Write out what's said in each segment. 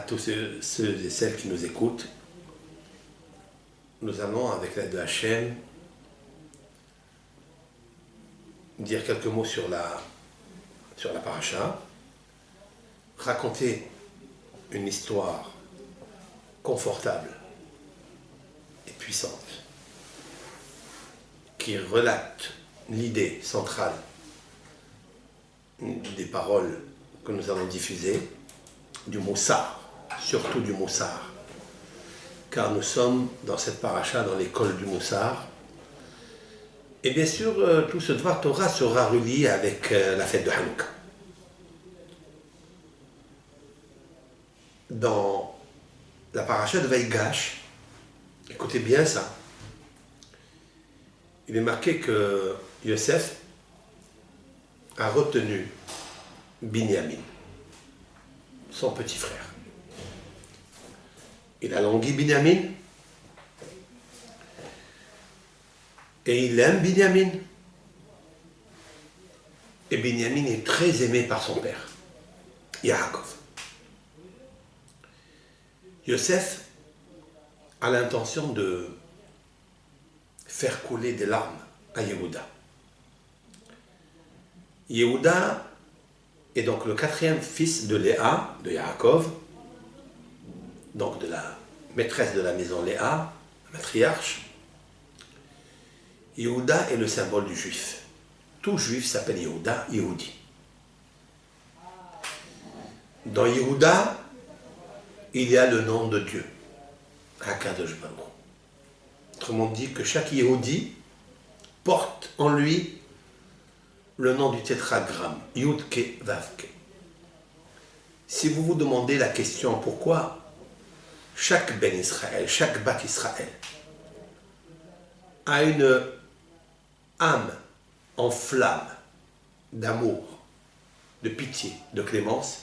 tous ceux et celles qui nous écoutent. Nous allons, avec l'aide de Hachem, dire quelques mots sur la paracha, raconter une histoire confortable et puissante qui relate l'idée centrale des paroles que nous allons diffuser, du Moussar, surtout du Moussar, car nous sommes dans cette paracha, dans l'école du Moussar. Et bien sûr, tout ce Dvar Torah sera relié avec la fête de Hanouka. Dans la paracha de Vaïgash, écoutez bien ça, il est marqué que Yosef a retenu Binyamin, son petit frère. Il a langui Binyamin et il aime Binyamin. Et Binyamin est très aimé par son père, Yaakov. Yosef a l'intention de faire couler des larmes à Yehuda. Yehuda est donc le quatrième fils de Léa, de Yaakov, donc de la maîtresse de la maison Léa, la matriarche. Yehuda est le symbole du juif. Tout juif s'appelle Yehuda, Yehudi. Dans Yehuda, il y a le nom de Dieu, Hakadosh Baruch. Autrement dit que chaque Yehudi porte en lui le nom du tétragramme, Yud-Ke Vav-Ke. Si vous vous demandez la question pourquoi chaque Ben Israël, chaque Bat Israël a une âme en flamme d'amour, de pitié, de clémence,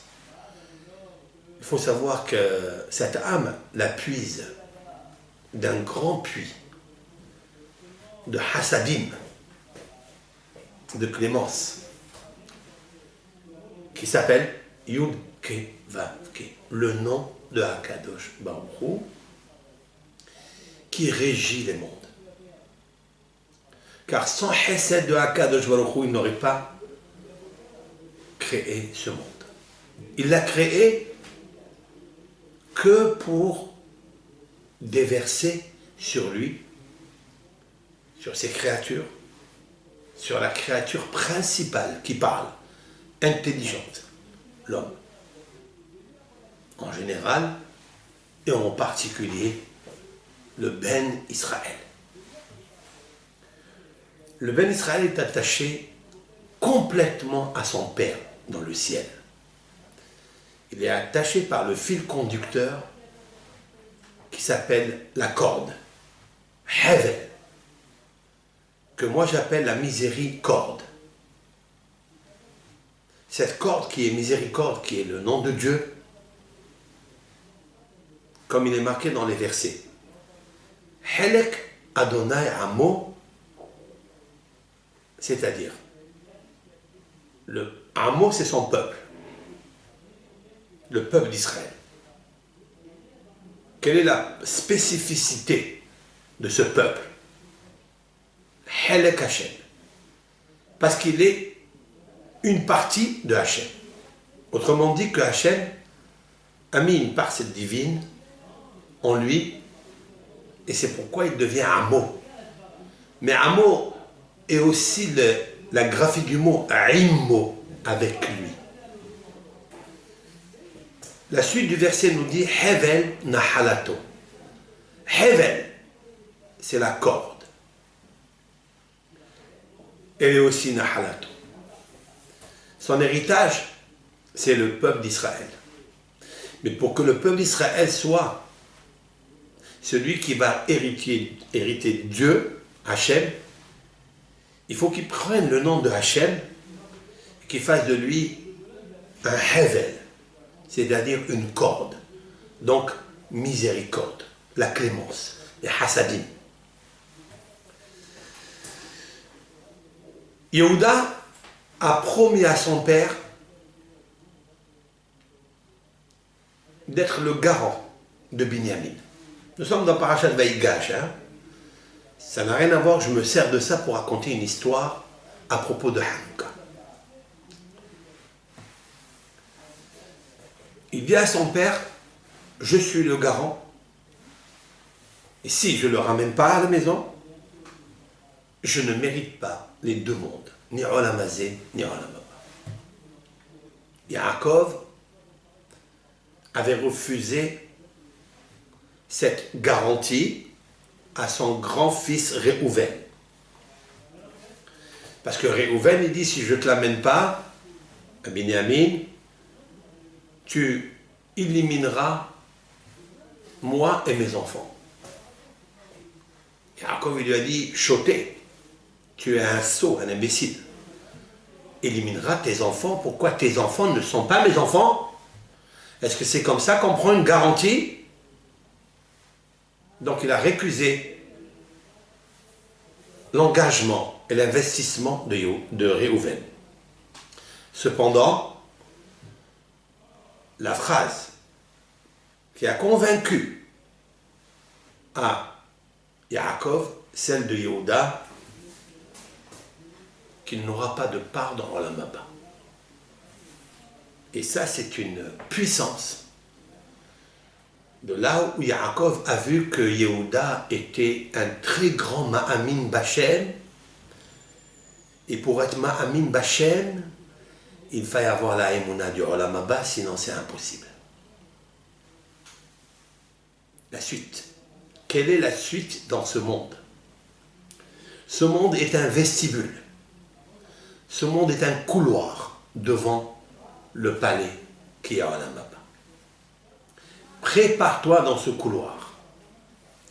il faut savoir que cette âme la puise d'un grand puits de Hassadim, de clémence, qui s'appelle Yud-Ke Vav-Ke, le nom de Hakadosh Baruch Hu, qui régit les mondes. Car sans Hesed de Hakadosh Baruch Hu, il n'aurait pas créé ce monde. Il l'a créé que pour déverser sur lui, sur ses créatures, sur la créature principale qui parle, intelligente, l'homme. En général, et en particulier, le Ben Israël. Le Ben Israël est attaché complètement à son Père dans le ciel. Il est attaché par le fil conducteur qui s'appelle la corde, Hevel, que moi j'appelle la miséricorde. Cette corde qui est miséricorde, qui est le nom de Dieu, comme il est marqué dans les versets. Helek Adonai Amo, c'est-à-dire, le Amo c'est son peuple, le peuple d'Israël. Quelle est la spécificité de ce peuple? Helek Hashem. Parce qu'il est une partie de Hashem. Autrement dit que Hashem a mis une parcelle divine en lui, et c'est pourquoi il devient Amo. Mais Amo est aussi la graphie du mot Immo, avec lui. La suite du verset nous dit Hevel Nahalato. Hevel, c'est la corde. Elle est aussi Nahalato. Son héritage, c'est le peuple d'Israël. Mais pour que le peuple d'Israël soit celui qui va hériter Dieu, Hachem, il faut qu'il prenne le nom de Hachem et qu'il fasse de lui un Hevel, c'est-à-dire une corde. Donc, miséricorde, la clémence, les Hassadim. Yehuda a promis à son père d'être le garant de Binyamin. Nous sommes dans Parashat Vaïgash. Ça n'a rien à voir, je me sers de ça pour raconter une histoire à propos de Hanouka. Il dit à son père, je suis le garant, et si je ne le ramène pas à la maison, je ne mérite pas les deux mondes, ni Olam Hazé, ni Olam Haba. Yaakov avait refusé cette garantie à son grand-fils Réhouven. Parce que Réhouven, il dit, si je ne te l'amène pas, à Binyamin, tu élimineras moi et mes enfants. Yaakov lui a dit, choté, tu es un sot, un imbécile. Élimineras tes enfants. Pourquoi tes enfants ne sont pas mes enfants? Est-ce que c'est comme ça qu'on prend une garantie? Donc il a récusé l'engagement et l'investissement de Réhouven. Cependant, la phrase qui a convaincu à Yaakov, celle de Yehuda, qu'il n'aura pas de part dans Olam Haba. Et ça, c'est une puissance. De là où Yaakov a vu que Yehuda était un très grand Ma'amin Bachem, et pour être Ma'amin Bachem, il fallait avoir la Emouna du Olam Haba, sinon c'est impossible. La suite. Quelle est la suite dans ce monde? Ce monde est un vestibule. Ce monde est un couloir devant le palais qui est à Olam Haba. Prépare-toi dans ce couloir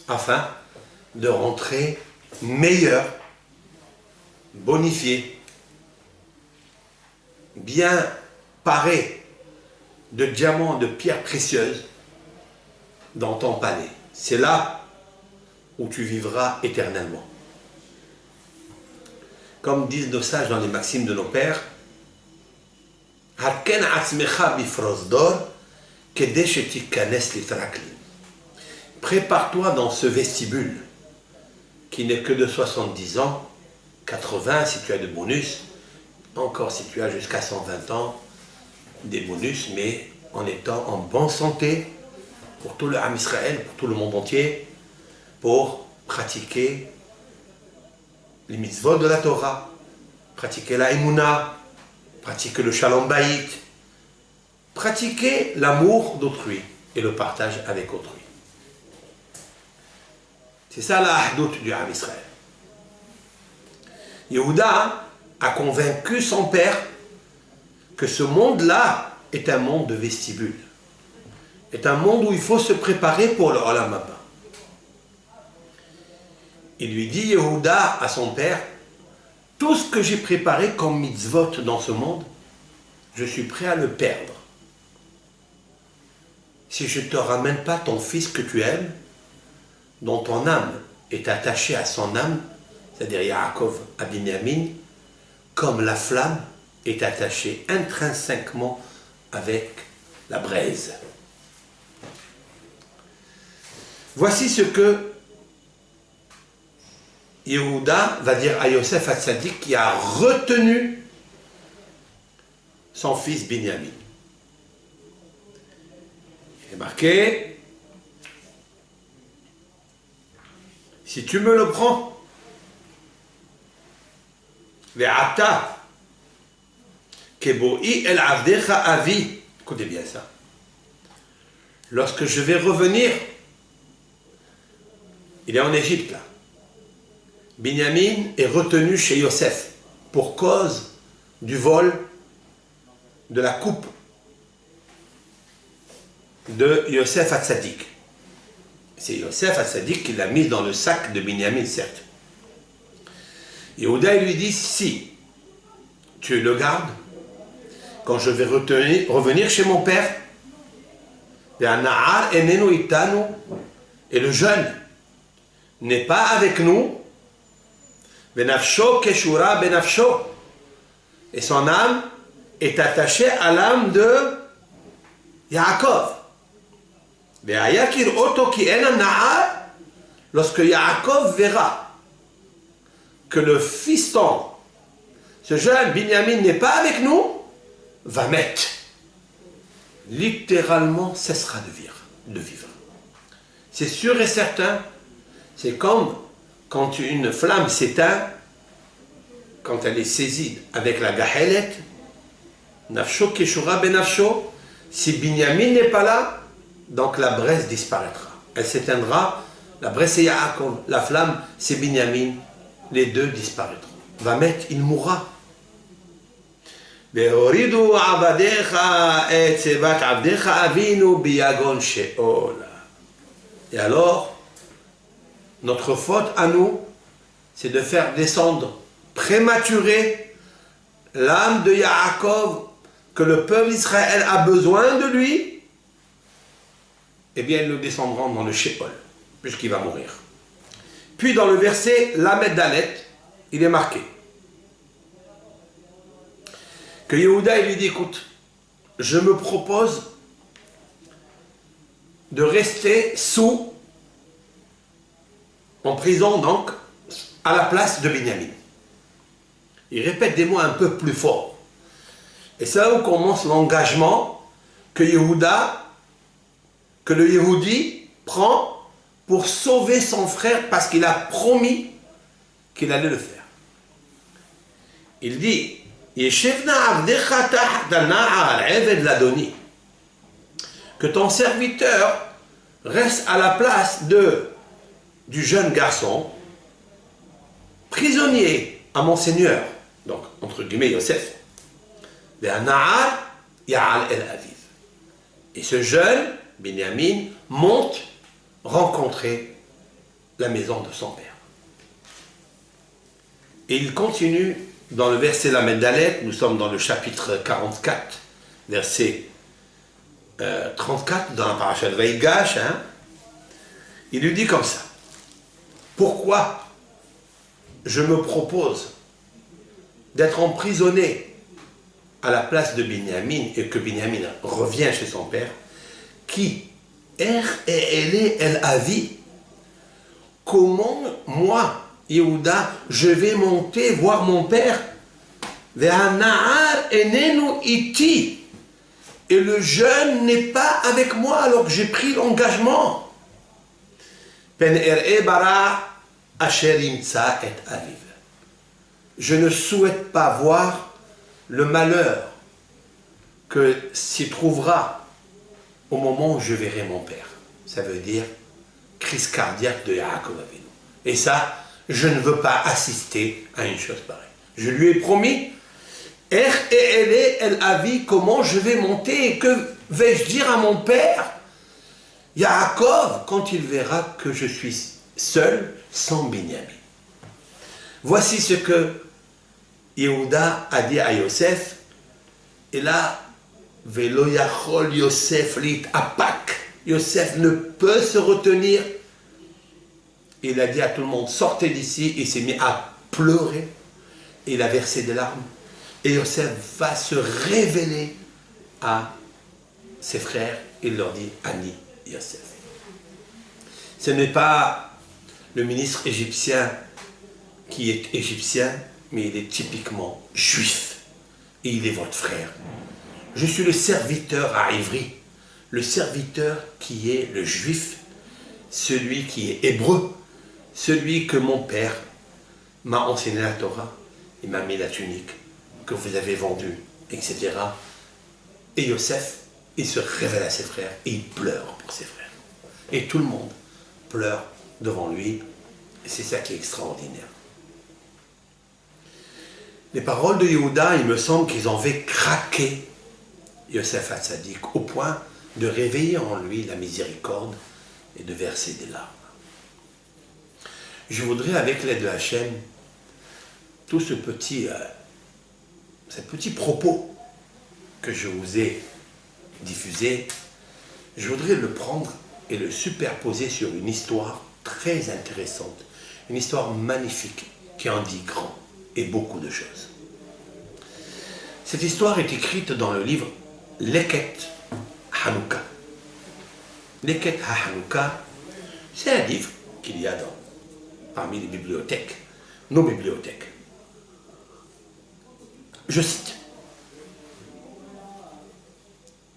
afin de rentrer meilleur, bonifié, bien paré de diamants, de pierres précieuses dans ton palais. C'est là où tu vivras éternellement. Comme disent nos sages dans les maximes de nos pères, Haken atzmecha bifrosdor kedesh etikanes litraklim. Prépare-toi dans ce vestibule qui n'est que de 70 ans, 80 si tu as de bonus, encore si tu as jusqu'à 120 ans, des bonus, mais en étant en bonne santé pour tout le Ham Israël, pour tout le monde entier, pour pratiquer les mitzvot de la Torah, pratiquer la Emouna, pratiquer le Shalom Bayit, pratiquer l'amour d'autrui et le partage avec autrui. C'est ça la ahdout du Ham Israël. Yehuda a convaincu son père que ce monde-là est un monde de vestibule, est un monde où il faut se préparer pour le Olam Haba. Il lui dit, Yehuda, à son père, tout ce que j'ai préparé comme mitzvot dans ce monde, je suis prêt à le perdre. Si je ne te ramène pas ton fils que tu aimes, dont ton âme est attachée à son âme, c'est-à-dire Yaakov à Binyamin, comme la flamme est attachée intrinsèquement avec la braise. Voici ce que Yehuda va dire à Yosef Hatzadik qui a retenu son fils Binyamin. Il est marqué, si tu me le prends, ve'ata keboi el avdecha avi, écoutez bien ça, lorsque je vais revenir, il est en Égypte là, Binyamin est retenu chez Yosef pour cause du vol de la coupe de Yosef Hatzadik. C'est Yosef Hatzadik qui l'a mise dans le sac de Binyamin, certes. Yehuda lui dit, si tu le gardes, quand je vais revenir chez mon père, et le jeune n'est pas avec nous, et son âme est attachée à l'âme de Yaakov. Lorsque Yaakov verra que le fiston, ce jeune Binyamin n'est pas avec nous, va mettre, littéralement cessera de vivre. C'est sûr et certain, c'est comme quand une flamme s'éteint, quand elle est saisie avec la gahelet, nafsho keshura benafsho, si Binyamin n'est pas là, donc la braise disparaîtra. Elle s'éteindra, la braise c'est Yaakov, la flamme c'est Binyamin, les deux disparaîtront. Va mettre, il mourra. Et alors, notre faute à nous, c'est de faire descendre prématuré l'âme de Yaakov, que le peuple d'Israël a besoin de lui, eh bien, ils le descendront dans le Sheol, puisqu'il va mourir. Puis dans le verset Lamed Dalet, il est marqué que Yehuda, il lui dit, écoute, je me propose de rester en prison donc, à la place de Binyamin. Il répète des mots un peu plus forts. Et c'est là où commence l'engagement que le Yehudi prend pour sauver son frère parce qu'il a promis qu'il allait le faire. Il dit, que ton serviteur reste à la place du jeune garçon, prisonnier à mon seigneur, donc entre guillemets Yosef, et ce jeune, Binyamin, monte rencontrer la maison de son père. Et il continue dans le verset Lamed Dalet, nous sommes dans le chapitre 44, verset 34, dans la paracha de Vaïgash, il lui dit comme ça, pourquoi je me propose d'être emprisonné à la place de Binyamin et que Binyamin revient chez son père, qui el avi, comment moi, Yehuda, je vais monter voir mon père, Ve'hana'ar enenu iti, et le jeune n'est pas avec moi alors que j'ai pris l'engagement. Pen er'e bara asher imtsa et aviv. Je ne souhaite pas voir le malheur que s'y trouvera au moment où je verrai mon père. Ça veut dire crise cardiaque de Yaakov Avinu. Et ça, je ne veux pas assister à une chose pareille. Je lui ai promis, el avi, comment je vais monter et que vais-je dire à mon père, Yaakov, quand il verra que je suis seul, sans Binyamin. Voici ce que Yehuda a dit à Yosef, et là, Velo yachol Yosef lit apak. Yosef ne peut se retenir. Il a dit à tout le monde, sortez d'ici. Il s'est mis à pleurer. Il a versé des larmes. Et Yosef va se révéler à ses frères. Il leur dit, Ani Yosef. Ce n'est pas le ministre égyptien qui est égyptien, mais il est typiquement juif. Et il est votre frère. Je suis le serviteur à Ivry, le serviteur qui est le juif, celui qui est hébreu, celui que mon père m'a enseigné la Torah, il m'a mis la tunique que vous avez vendue, etc. Et Yosef, il se révèle à ses frères et il pleure pour ses frères. Et tout le monde pleure devant lui, et c'est ça qui est extraordinaire. Les paroles de Yehuda, il me semble qu'ils ont fait craquer Yosef Hatzadik au point de réveiller en lui la miséricorde et de verser des larmes. Je voudrais, avec l'aide de Hachem, tout ce petit propos que je vous ai diffusé, je voudrais le prendre et le superposer sur une histoire très intéressante, une histoire magnifique qui en dit grand et beaucoup de choses. Cette histoire est écrite dans le livre Leket Hanouka. Leket HaHanouka, c'est un livre qu'il y a parmi les bibliothèques, nos bibliothèques. Je cite.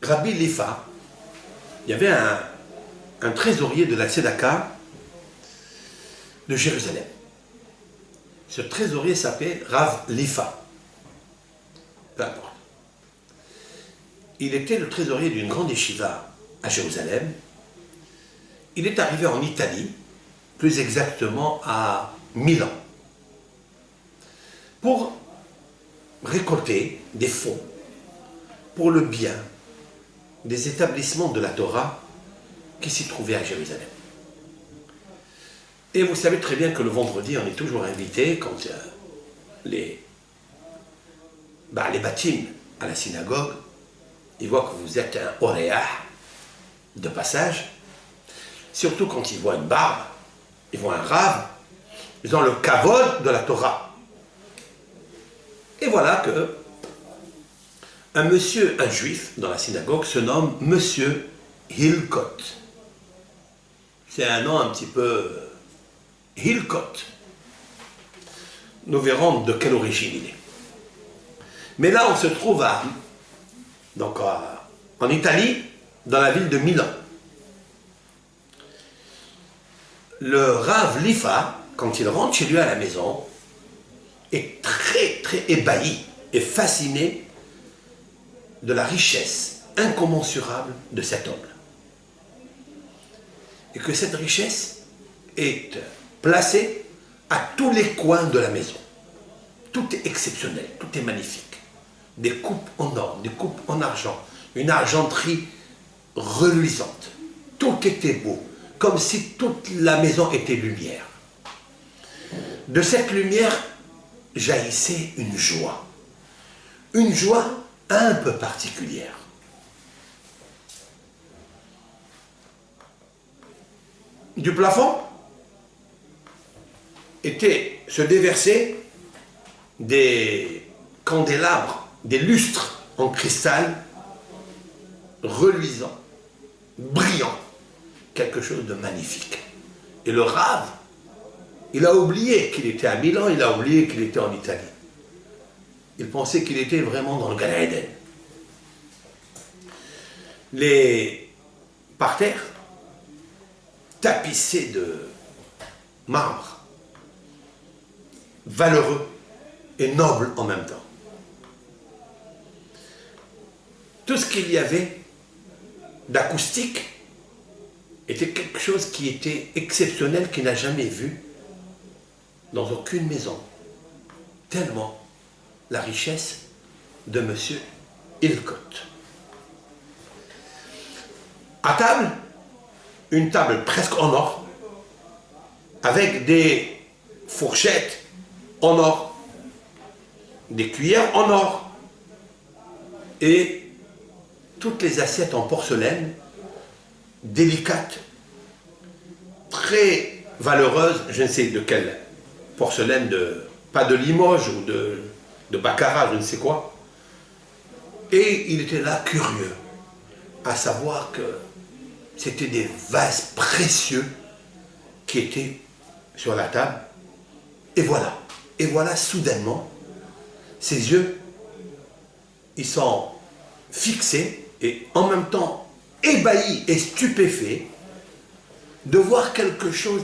Rabbi Lifa, il y avait un trésorier de la Tzedaka de Jérusalem. Ce trésorier s'appelait Rav Lifa. Peu importe. Il était le trésorier d'une grande yeshiva à Jérusalem. Il est arrivé en Italie, plus exactement à Milan, pour récolter des fonds pour le bien des établissements de la Torah qui s'y trouvaient à Jérusalem. Et vous savez très bien que le vendredi, on est toujours invité quand les bâtim à la synagogue, ils voient que vous êtes un oréah de passage, surtout quand ils voient une barbe, ils voient un rave, ils ont le kavod de la Torah. Et voilà que un monsieur, un juif dans la synagogue se nomme Monsieur Hilkot. C'est un nom un petit peu Hilkot. Nous verrons de quelle origine il est. Mais là, on se trouve en Italie, dans la ville de Milan. Le Rav Lifa, quand il rentre chez lui à la maison, est très très ébahi et fasciné de la richesse incommensurable de cet homme. Et que cette richesse est placée à tous les coins de la maison. Tout est exceptionnel, tout est magnifique. Des coupes en or, des coupes en argent, une argenterie reluisante. Tout était beau, comme si toute la maison était lumière. De cette lumière jaillissait une joie un peu particulière. Du plafond se déversaient des candélabres, des lustres en cristal reluisants, brillants, quelque chose de magnifique. Et le Rav, il a oublié qu'il était à Milan, il a oublié qu'il était en Italie. Il pensait qu'il était vraiment dans le Gan Eden. Les parterres, tapissés de marbre, valeureux et noble en même temps. Tout ce qu'il y avait d'acoustique était quelque chose qui était exceptionnel, qu'il n'a jamais vu dans aucune maison. Tellement la richesse de M. Hilkot. À table, une table presque en or, avec des fourchettes en or, des cuillères en or, et toutes les assiettes en porcelaine, délicates, très valeureuses, je ne sais de quelle porcelaine, pas de Limoges ou de Baccarat, je ne sais quoi. Et il était là curieux, à savoir que c'était des vases précieux qui étaient sur la table. Et voilà soudainement, ses yeux, ils sont fixés et en même temps ébahis et stupéfaits de voir quelque chose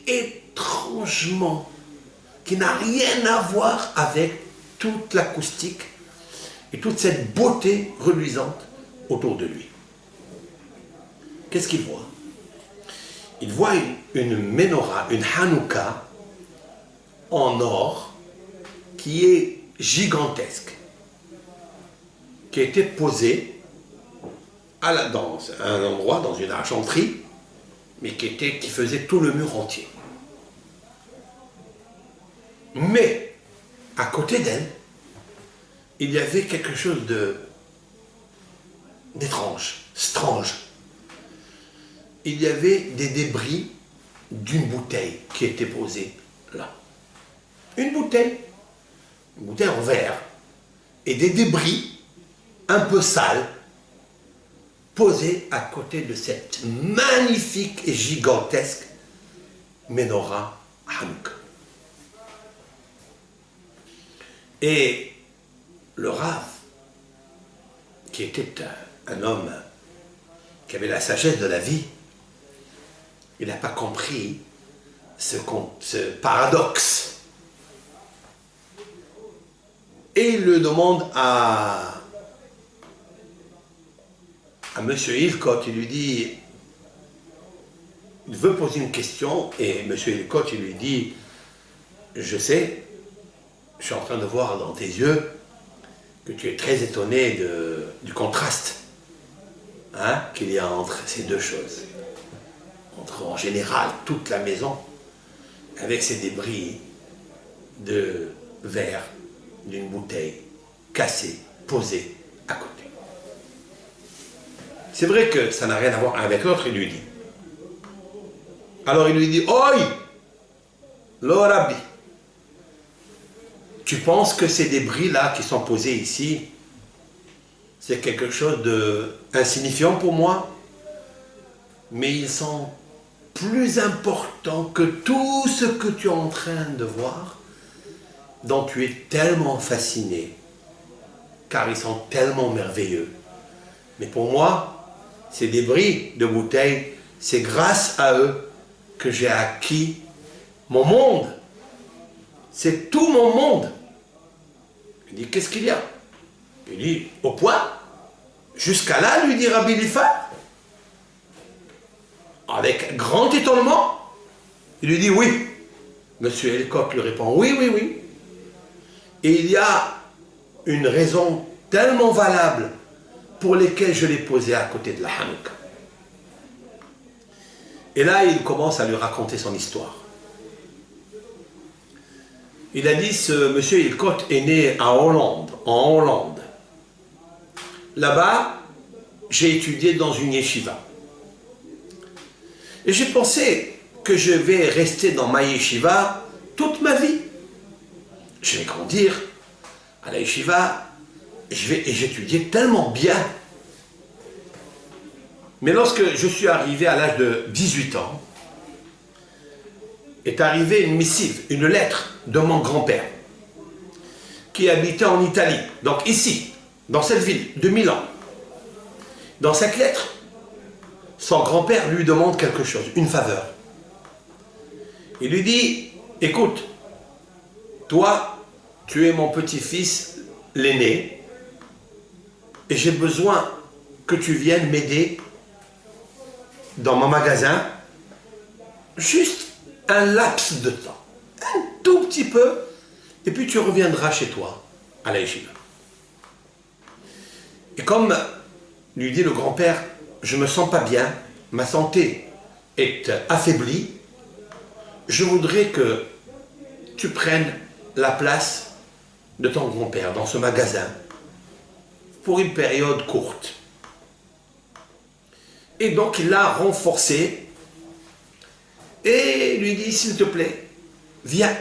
étrangement qui n'a rien à voir avec toute l'acoustique et toute cette beauté reluisante autour de lui. Qu'est-ce qu'il voit? Il voit une menorah, une Hanouka en or qui est gigantesque, qui a été posée dans un endroit, dans une argenterie, mais qui faisait tout le mur entier. Mais à côté d'elle, il y avait quelque chose d'étrange, strange. Il y avait des débris d'une bouteille qui était posée là. Une bouteille en verre, et des débris un peu sales, posé à côté de cette magnifique et gigantesque Menorah Hanouka. Et le Rav, qui était un homme qui avait la sagesse de la vie, il n'a pas compris ce paradoxe. Et il le demande à M. Hilkot, il lui dit, il veut poser une question, et M. Hilkot, il lui dit, je sais, je suis en train de voir dans tes yeux que tu es très étonné du contraste qu'il y a entre ces deux choses. Entre en général toute la maison, avec ces débris de verre, d'une bouteille cassée, posée à côté. C'est vrai que ça n'a rien à voir avec l'autre, il lui dit. Alors il lui dit, Oi, lo Rabbi, tu penses que ces débris-là qui sont posés ici, c'est quelque chose d'insignifiant pour moi, mais ils sont plus importants que tout ce que tu es en train de voir, dont tu es tellement fasciné, car ils sont tellement merveilleux. Mais pour moi, ces débris de bouteilles, c'est grâce à eux que j'ai acquis mon monde. C'est tout mon monde. Il dit, qu'est-ce qu'il y a? Il dit, au point, jusqu'à là, lui dit Rabbi Eliphaz, avec grand étonnement, il lui dit, oui. Monsieur Hilkot lui répond, oui, oui, oui. Et il y a une raison tellement valable pour laquelle je l'ai posé à côté de la Hanouka. Et là, il commence à lui raconter son histoire. Il a dit, ce monsieur Hilkot est né en Hollande. Là-bas, j'ai étudié dans une yeshiva. Et j'ai pensé que je vais rester dans ma yeshiva toute ma vie. Je vais grandir à la yeshiva et j'étudiais tellement bien. Mais lorsque je suis arrivé à l'âge de 18 ans, est arrivée une missive, une lettre de mon grand-père, qui habitait en Italie, donc ici, dans cette ville de Milan. Dans cette lettre, son grand-père lui demande quelque chose, une faveur. Il lui dit, écoute, toi, tu es mon petit-fils, l'aîné, et j'ai besoin que tu viennes m'aider dans mon magasin, juste un laps de temps, un tout petit peu, et puis tu reviendras chez toi, à la yeshiva. Et comme lui dit le grand-père, je ne me sens pas bien, ma santé est affaiblie, je voudrais que tu prennes la place de ton grand-père dans ce magasin pour une période courte. Et donc il l'a renforcé et lui dit, s'il te plaît, viens.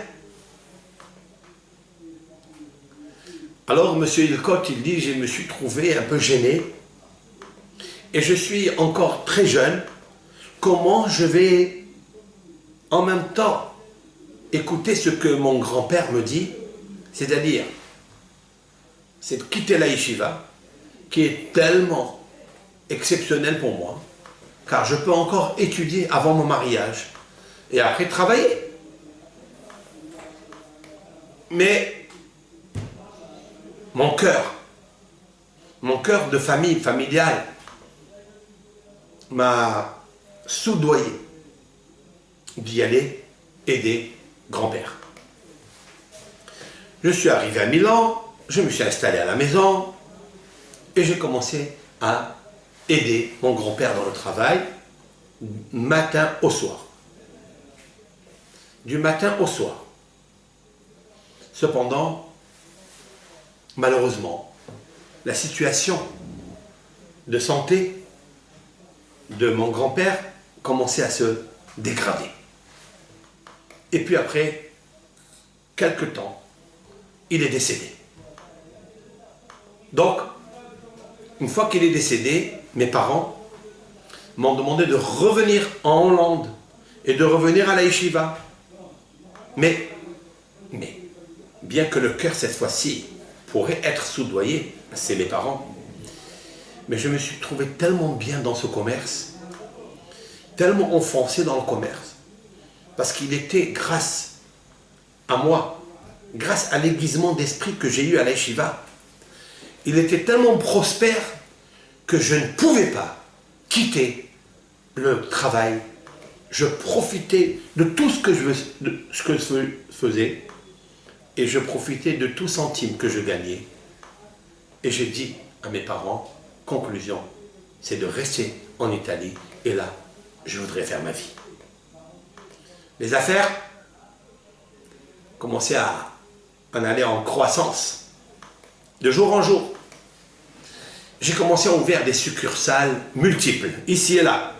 Alors M. Hilkot, il dit, je me suis trouvé un peu gêné et je suis encore très jeune. Comment je vais en même temps écouter ce que mon grand-père me dit, c'est-à-dire, c'est de quitter la yeshiva, qui est tellement exceptionnelle pour moi, car je peux encore étudier avant mon mariage et après travailler. Mais mon cœur de famille, familial, m'a soudoyé d'y aller aider grand-père. Je suis arrivé à Milan, je me suis installé à la maison et j'ai commencé à aider mon grand-père dans le travail matin au soir. Du matin au soir. Cependant, malheureusement, la situation de santé de mon grand-père commençait à se dégrader. Et puis après, quelque temps, il est décédé. Donc, une fois qu'il est décédé, mes parents m'ont demandé de revenir en Hollande et de revenir à la yeshiva. Mais, bien que le cœur cette fois-ci pourrait être soudoyé, c'est mes parents, mais je me suis trouvé tellement bien dans ce commerce, tellement enfoncé dans le commerce, parce qu'il était grâce à moi, grâce à l'aiguisement d'esprit que j'ai eu à la yeshiva, il était tellement prospère que je ne pouvais pas quitter le travail. Je profitais de tout ce que je faisais et je profitais de tout centime que je gagnais. Et j'ai dit à mes parents, conclusion, c'est de rester en Italie et là, je voudrais faire ma vie. Les affaires commençaient à en aller en croissance, de jour en jour. J'ai commencé à ouvrir des succursales multiples, ici et là.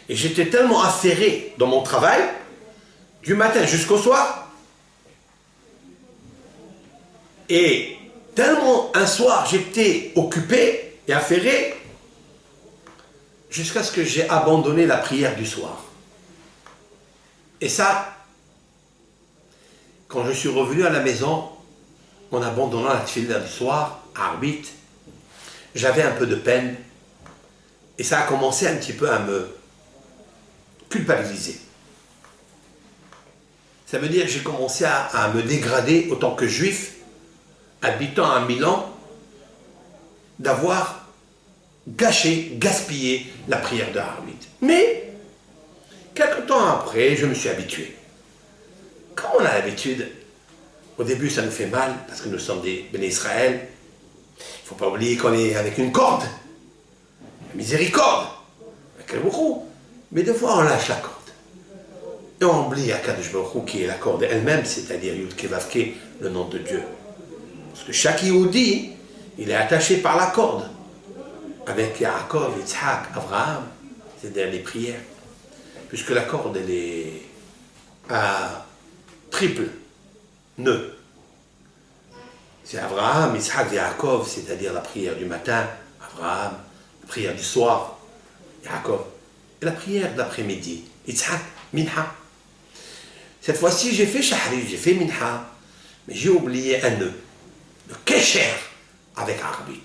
Et j'étais tellement affairé dans mon travail, du matin jusqu'au soir, et tellement un soir j'étais occupé et affairé, jusqu'à ce que j'ai abandonné la prière du soir. Et ça, quand je suis revenu à la maison, en abandonnant la tefila du soir, à Arbit, j'avais un peu de peine, et ça a commencé un petit peu à me culpabiliser. Ça veut dire que j'ai commencé à me dégrader autant que juif, habitant à Milan, d'avoir gaspillé la prière de Arbit. Mais, quelque temps après, je me suis habitué. Quand on a l'habitude, au début ça nous fait mal, parce que nous sommes des béné Israël. Il ne faut pas oublier qu'on est avec une corde, la miséricorde, avec le beaucoup. Mais des fois on lâche la corde. Et on oublie Akadosh Baruch Hu qui est la corde elle-même, c'est-à-dire Yud Ke Vav Ke, le nom de Dieu. Parce que chaque Yehudi, il est attaché par la corde. Avec Yaakov, Yitzhak, Abraham, c'est-à-dire les prières. Puisque la corde, elle est à triple nœud. C'est Abraham, Yitzhak, Yaakov, c'est-à-dire la prière du matin, Abraham, la prière du soir, Yaakov, et la prière d'après-midi, Yitzhak, Minha. Cette fois-ci, j'ai fait Shahri, j'ai fait Minha, mais j'ai oublié un nœud, le Kesher avec Arbit.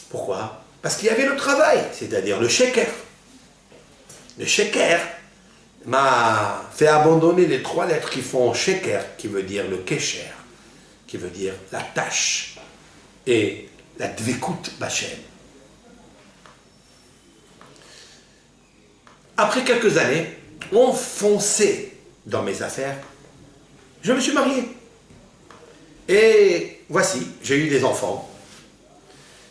Pourquoi? Parce qu'il y avait le travail, c'est-à-dire le Sheker. Le Sheker m'a fait abandonner les 3 lettres qui font Sheker, qui veut dire le Kesher, qui veut dire la tâche, et la Dvekut Bachem. Après quelques années, enfoncé dans mes affaires, je me suis marié. Et voici, j'ai eu des enfants,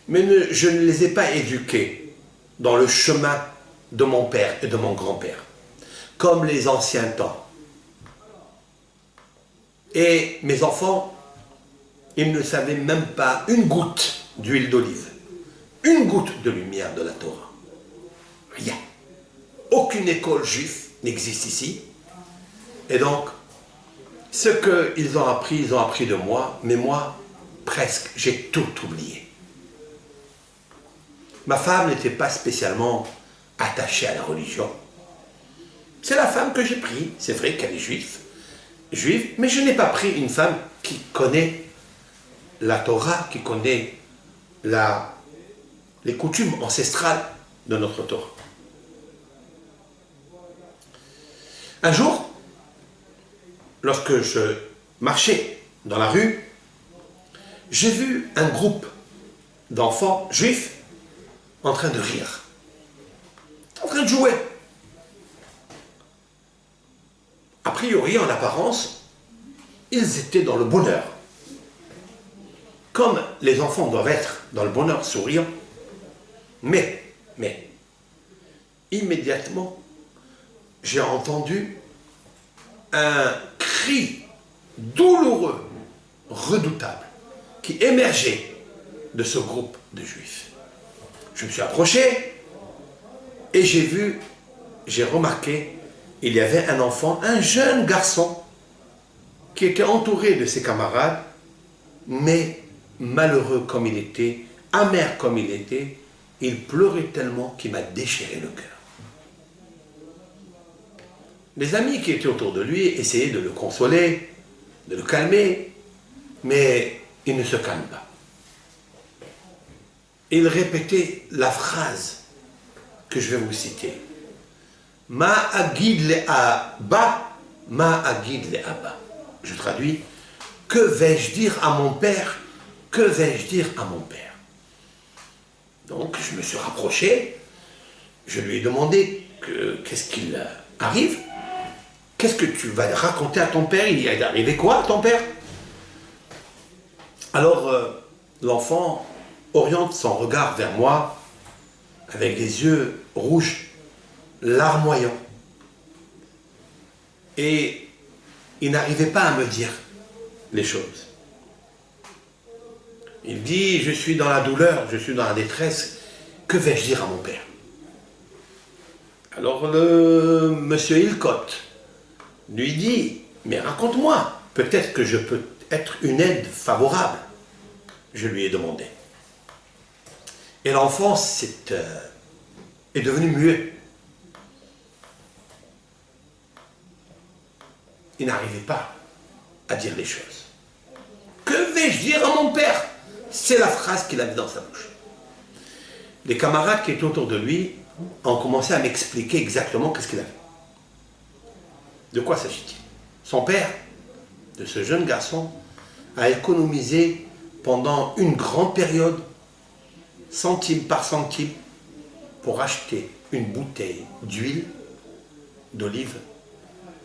mais je ne les ai pas éduqués dans le chemin de mon père et de mon grand-père, comme les anciens temps. Et mes enfants, ils ne savaient même pas une goutte d'huile d'olive, une goutte de lumière de la Torah. Rien. Aucune école juive n'existe ici. Et donc, ce qu'ils ont appris, ils ont appris de moi, mais moi, presque, j'ai tout oublié. Ma femme n'était pas spécialement attachée à la religion. C'est la femme que j'ai prise. C'est vrai qu'elle est juive, mais je n'ai pas pris une femme qui connaît la Torah, qui connaît les coutumes ancestrales de notre Torah. Un jour, lorsque je marchais dans la rue, j'ai vu un groupe d'enfants juifs en train de rire, en train de jouer. A priori, en apparence, ils étaient dans le bonheur. Comme les enfants doivent être dans le bonheur, souriant. Mais, immédiatement, j'ai entendu un cri douloureux, redoutable, qui émergeait de ce groupe de juifs. Je me suis approché et j'ai remarqué, il y avait un enfant, un jeune garçon, qui était entouré de ses camarades, mais malheureux comme il était, amer comme il était, Il pleurait tellement qu'il m'a déchiré le cœur. Les amis qui étaient autour de lui essayaient de le consoler, de le calmer, mais il ne se calme pas. Il répétait la phrase que je vais vous citer. Ma agid le abba, ma agid le abba. Je traduis. Que vais-je dire à mon père? Que vais-je dire à mon père? Donc je me suis rapproché. Je lui ai demandé qu'est-ce qu'il arrive. Qu'est-ce que tu vas raconter à ton père? Il est arrivé quoi à ton père? Alors l'enfant oriente son regard vers moi avec des yeux rouges, larmoyants. Et il n'arrivait pas à me dire les choses. Il dit, je suis dans la douleur, je suis dans la détresse, que vais-je dire à mon père? Alors le monsieur Hilcott lui dit, mais raconte-moi, peut-être que je peux être une aide favorable. Je lui ai demandé. Et l'enfant est devenu muet. Il n'arrivait pas à dire les choses. Que vais-je dire à mon père? C'est la phrase qu'il avait dans sa bouche. Les camarades qui étaient autour de lui ont commencé à m'expliquer exactement qu'est-ce qu'il avait. De quoi s'agit-il? Son père, de ce jeune garçon, a économisé pendant une grande période, centime par centime, pour acheter une bouteille d'huile d'olive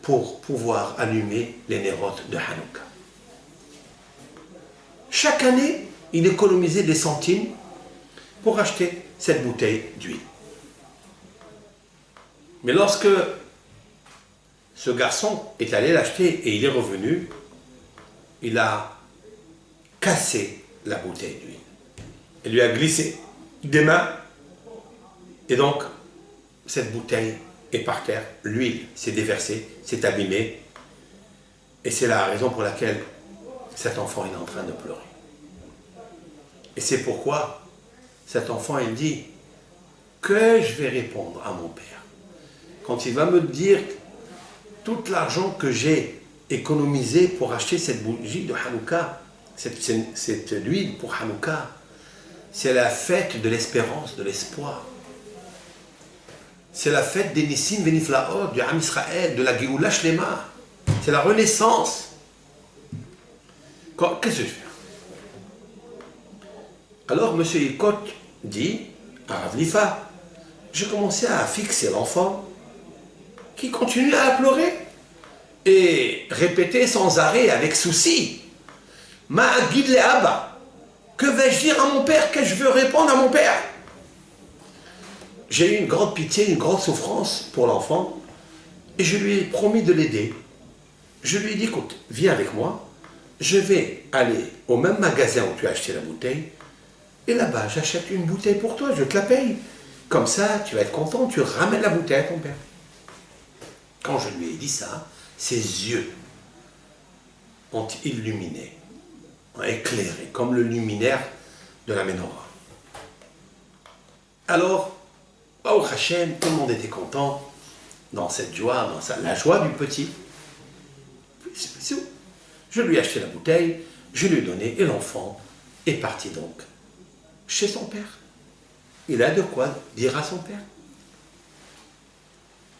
pour pouvoir allumer les nérotes de Hanouka. Chaque année, il économisait des centimes pour acheter cette bouteille d'huile. Mais lorsque ce garçon est allé l'acheter et il est revenu, il a cassé la bouteille d'huile. Il lui a glissé des mains et donc cette bouteille est par terre, l'huile s'est déversée, s'est abîmée et c'est la raison pour laquelle cet enfant est en train de pleurer. Et c'est pourquoi cet enfant il dit que je vais répondre à mon père quand il va me dire tout l'argent que j'ai économisé pour acheter cette bougie de Hanouka, cette huile pour Hanouka, c'est la fête de l'espérance, de l'espoir. C'est la fête des Nissim Veniflaot, du Ham Israël, de la Géoula Shlema. C'est la renaissance. Qu'est-ce que je fais? Alors M. Hilcott dit à Rav Lifa, j'ai commencé à fixer l'enfant qui continue à pleurer et répéter sans arrêt avec souci, Ma'agid le Abba, que vais-je dire à mon père? Qu'est-ce que je veux répondre à mon père? J'ai eu une grande pitié, une grande souffrance pour l'enfant et je lui ai promis de l'aider. Je lui ai dit, écoute, viens avec moi, je vais aller au même magasin où tu as acheté la bouteille et là-bas, j'achète une bouteille pour toi, je te la paye. Comme ça, tu vas être content, tu ramènes la bouteille à ton père. Quand je lui ai dit ça, ses yeux ont illuminé, ont éclairé, comme le luminaire de la Ménorah. Alors, Baruch Hashem, tout le monde était content, dans cette joie, la joie du petit. Je lui ai acheté la bouteille, je lui ai donné, et l'enfant est parti donc chez son père. Il a de quoi dire à son père.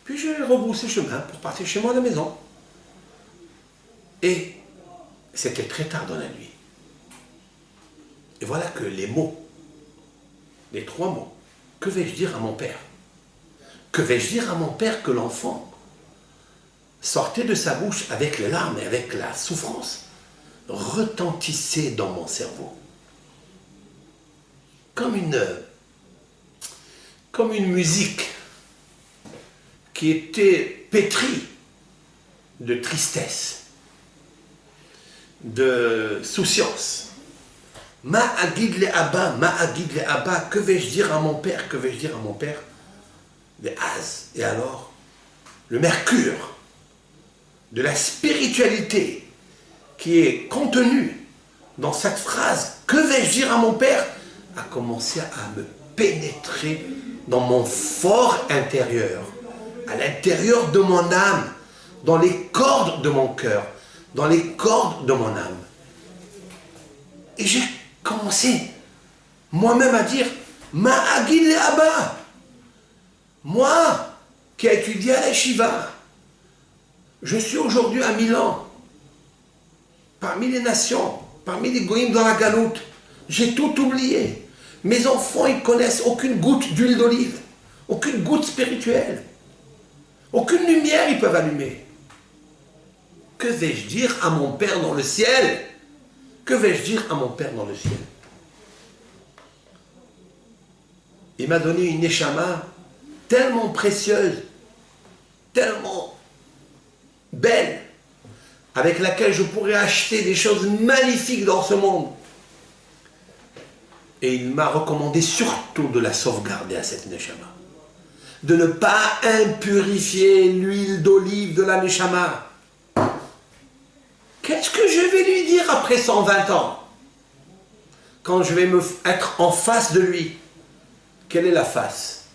Puis j'ai rebroussé chemin pour partir chez moi à la maison. Et c'était très tard dans la nuit. Et voilà que les mots, les 3 mots, que vais-je dire à mon père? Que vais-je dire à mon père que l'enfant sortait de sa bouche avec les larmes et avec la souffrance, retentissait dans mon cerveau. Comme une musique qui était pétrie de tristesse, de souciance. Ma'agid le Abba, Ma'agid le Abba, que vais-je dire à mon père, que vais-je dire à mon père? Les Az, et alors, le mercure de la spiritualité qui est contenu dans cette phrase, que vais-je dire à mon père, a commencé à me pénétrer dans mon fort intérieur, à l'intérieur de mon âme, dans les cordes de mon cœur, dans les cordes de mon âme. Et j'ai commencé moi-même à dire, Ma'agil le Abba, moi qui ai étudié à la Shiva, je suis aujourd'hui à Milan, parmi les nations, parmi les goïms dans la galoute, j'ai tout oublié. Mes enfants, ils connaissent aucune goutte d'huile d'olive, aucune goutte spirituelle, aucune lumière ils peuvent allumer. Que vais-je dire à mon Père dans le ciel? Que vais-je dire à mon Père dans le ciel? Il m'a donné une neshama tellement précieuse, tellement belle, avec laquelle je pourrais acheter des choses magnifiques dans ce monde. Et il m'a recommandé surtout de la sauvegarder à cette neshama. De ne pas impurifier l'huile d'olive de la neshama. Qu'est-ce que je vais lui dire après 120 ans? Quand je vais être en face de lui, quelle est la face?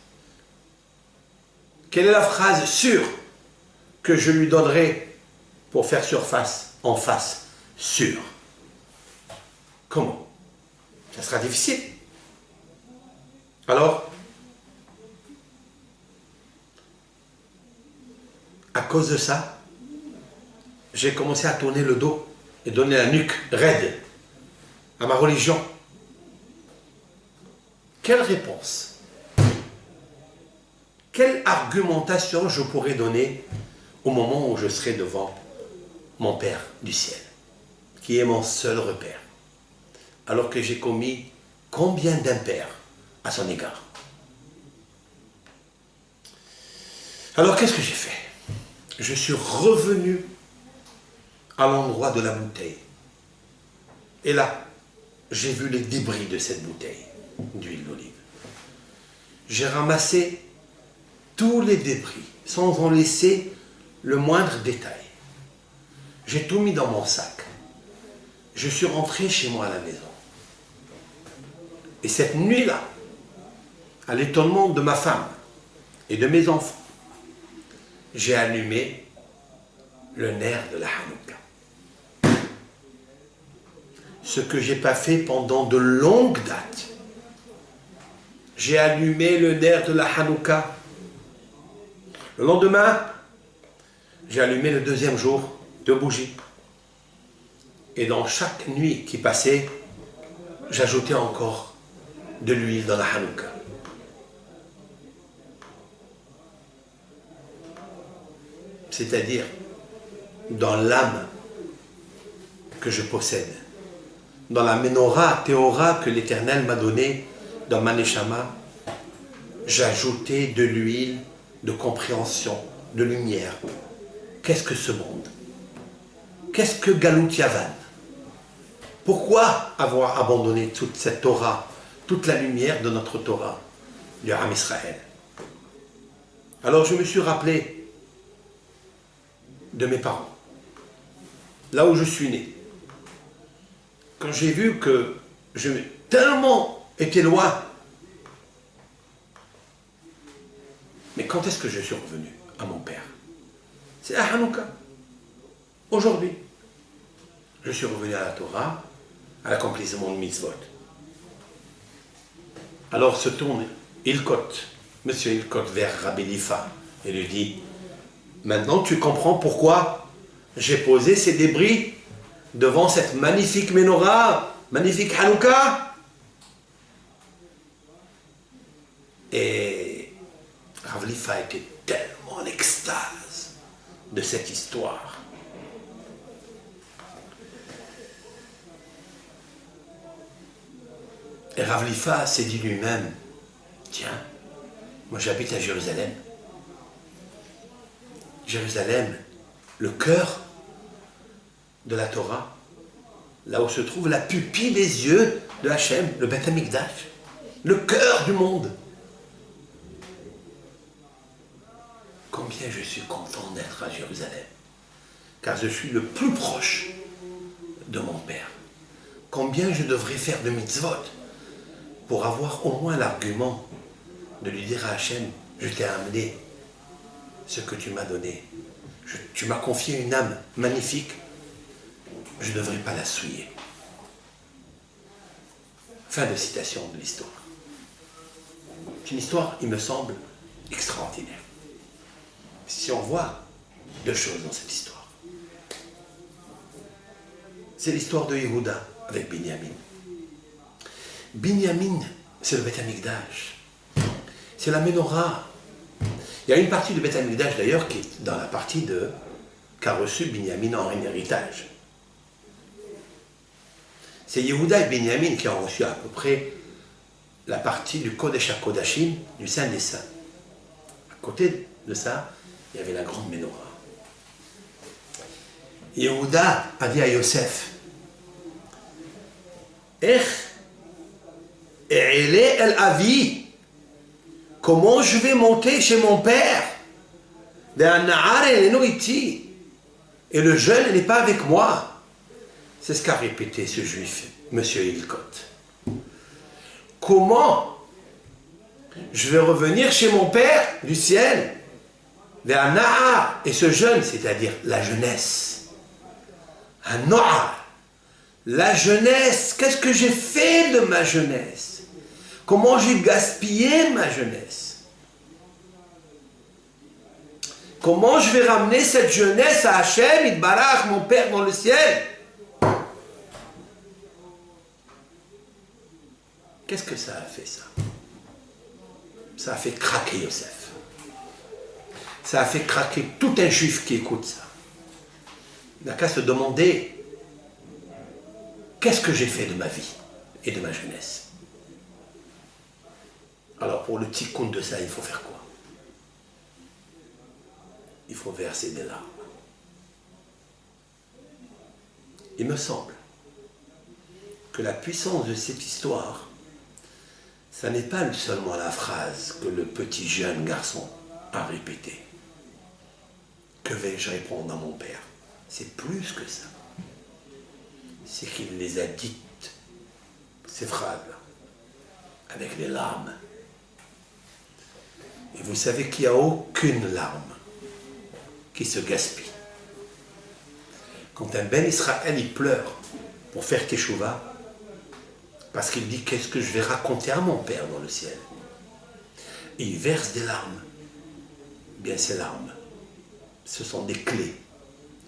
Quelle est la phrase sûre que je lui donnerai pour faire surface, en face, sûre? Comment? Ça sera difficile. Alors, à cause de ça, j'ai commencé à tourner le dos et donner la nuque raide à ma religion. Quelle réponse? Quelle argumentation je pourrais donner au moment où je serai devant mon Père du ciel, qui est mon seul repère, alors que j'ai commis combien d'impairs à son égard? Alors qu'est-ce que j'ai fait? Je suis revenu à l'endroit de la bouteille. Et là, j'ai vu les débris de cette bouteille d'huile d'olive. J'ai ramassé tous les débris, sans en laisser le moindre détail. J'ai tout mis dans mon sac. Je suis rentré chez moi à la maison. Et cette nuit-là, à l'étonnement de ma femme et de mes enfants, j'ai allumé le nerf de la Hanouka. Ce que je n'ai pas fait pendant de longues dates. J'ai allumé le nerf de la Hanouka. Le lendemain, j'ai allumé le deuxième jour 2 bougies. Et dans chaque nuit qui passait, j'ajoutais encore de l'huile dans la Hanouka. C'est-à-dire dans l'âme que je possède, dans la menorah, théora que l'Éternel m'a donnée dans ma neshama, j'ajoutais de l'huile, de compréhension, de lumière. Qu'est-ce que ce monde? Qu'est-ce que Galut Yavan? Pourquoi avoir abandonné toute cette Torah, toute la lumière de notre Torah, du Ham Israël? Alors je me suis rappelé de mes parents, là où je suis né. Quand j'ai vu que je tellement été loin, mais quand est-ce que je suis revenu à mon père? C'est à Hanouka. Aujourd'hui, je suis revenu à la Torah, à l'accomplissement de mitzvot. Alors se tourne Hilkot, monsieur Hilkot, vers Rabbi Lifa et lui dit: maintenant tu comprends pourquoi j'ai posé ces débris devant cette magnifique menorah, magnifique Hanouka. Et Rav Lifa était tellement en extase de cette histoire. Et Rav Lifa s'est dit lui-même: tiens, moi j'habite à Jérusalem. Jérusalem, le cœur de la Torah, là où se trouve la pupille des yeux de Hachem, le Beth Amikdash, le cœur du monde. Combien je suis content d'être à Jérusalem, car je suis le plus proche de mon Père. Combien je devrais faire de mitzvot, pour avoir au moins l'argument de lui dire à Hachem, je t'ai amené ce que tu m'as donné. Tu m'as confié une âme magnifique, je ne devrais pas la souiller. Fin de citation de l'histoire. C'est une histoire, il me semble, extraordinaire. Si on voit deux choses dans cette histoire. C'est l'histoire de Yehuda avec Binyamin. Binyamin, c'est le Beth Amikdash. C'est la Ménorah. Il y a une partie du Beth Amikdash d'ailleurs qui est dans la partie qu'a reçu Binyamin en héritage. C'est Yehuda et Binyamin qui ont reçu à peu près la partie du Kodesh HaKodashim, du Saint des Saints. À côté de ça, il y avait la grande Ménorah. Yehuda a dit à Yosef, El Avi, comment je vais monter chez mon père? Et le jeune n'est pas avec moi. C'est ce qu'a répété ce juif, M. Hilcott. Comment je vais revenir chez mon père du ciel? Et ce jeune, c'est-à-dire la jeunesse. Un noir. La jeunesse, qu'est-ce que j'ai fait de ma jeunesse? Comment j'ai gaspillé ma jeunesse? Comment je vais ramener cette jeunesse à Hachem, Yitbarach, mon Père dans le ciel? Qu'est-ce que ça a fait, ça? Ça a fait craquer Yosef. Ça a fait craquer tout un juif qui écoute ça. Il n'a qu'à se demander, qu'est-ce que j'ai fait de ma vie et de ma jeunesse? Alors pour le tikkun de ça, il faut faire quoi? Il faut verser des larmes. Il me semble que la puissance de cette histoire, ça n'est pas seulement la phrase que le petit jeune garçon a répétée. Que vais-je répondre à mon père? C'est plus que ça. C'est qu'il les a dites, ces phrases-là, avec les larmes. Et vous savez qu'il n'y a aucune larme qui se gaspille. Quand un Ben Israël, il pleure pour faire Teshuvah, parce qu'il dit, qu'est-ce que je vais raconter à mon père dans le ciel? Et il verse des larmes. Bien, ces larmes, ce sont des clés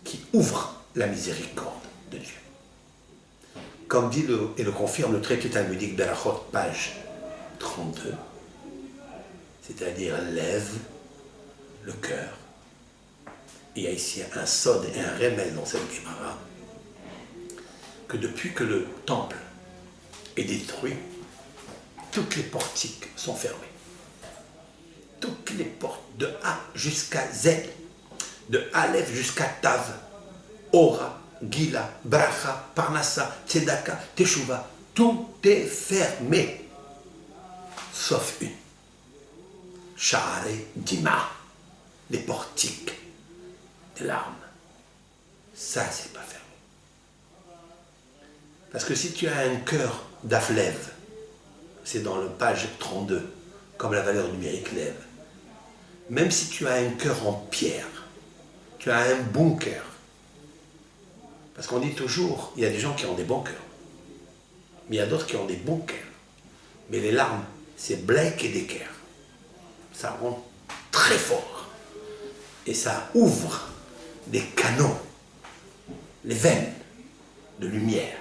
qui ouvrent la miséricorde de Dieu. Comme dit et le confirme le traité talmudique Berachot, page 32, c'est-à-dire lève le cœur. Il y a ici un sod et un remel dans cette Gemara, que depuis que le temple est détruit, toutes les portiques sont fermées. Toutes les portes, de A jusqu'à Z, de Aleph jusqu'à Tav, Ora, Gila, Bracha, Parnassa, Tzedaka, Teshuvah, tout est fermé, sauf une. Sha'are Dima, les portiques des larmes. Ça, c'est pas fermé. Parce que si tu as un cœur d'Aflev, c'est dans le page 32, comme la valeur numérique lève, même si tu as un cœur en pierre, tu as un bon cœur. Parce qu'on dit toujours, il y a des gens qui ont des bons cœurs, mais il y a d'autres qui ont des bons cœurs. Mais les larmes, c'est Blake et Decker. Ça rend très fort. Et ça ouvre des canaux, les veines de lumière,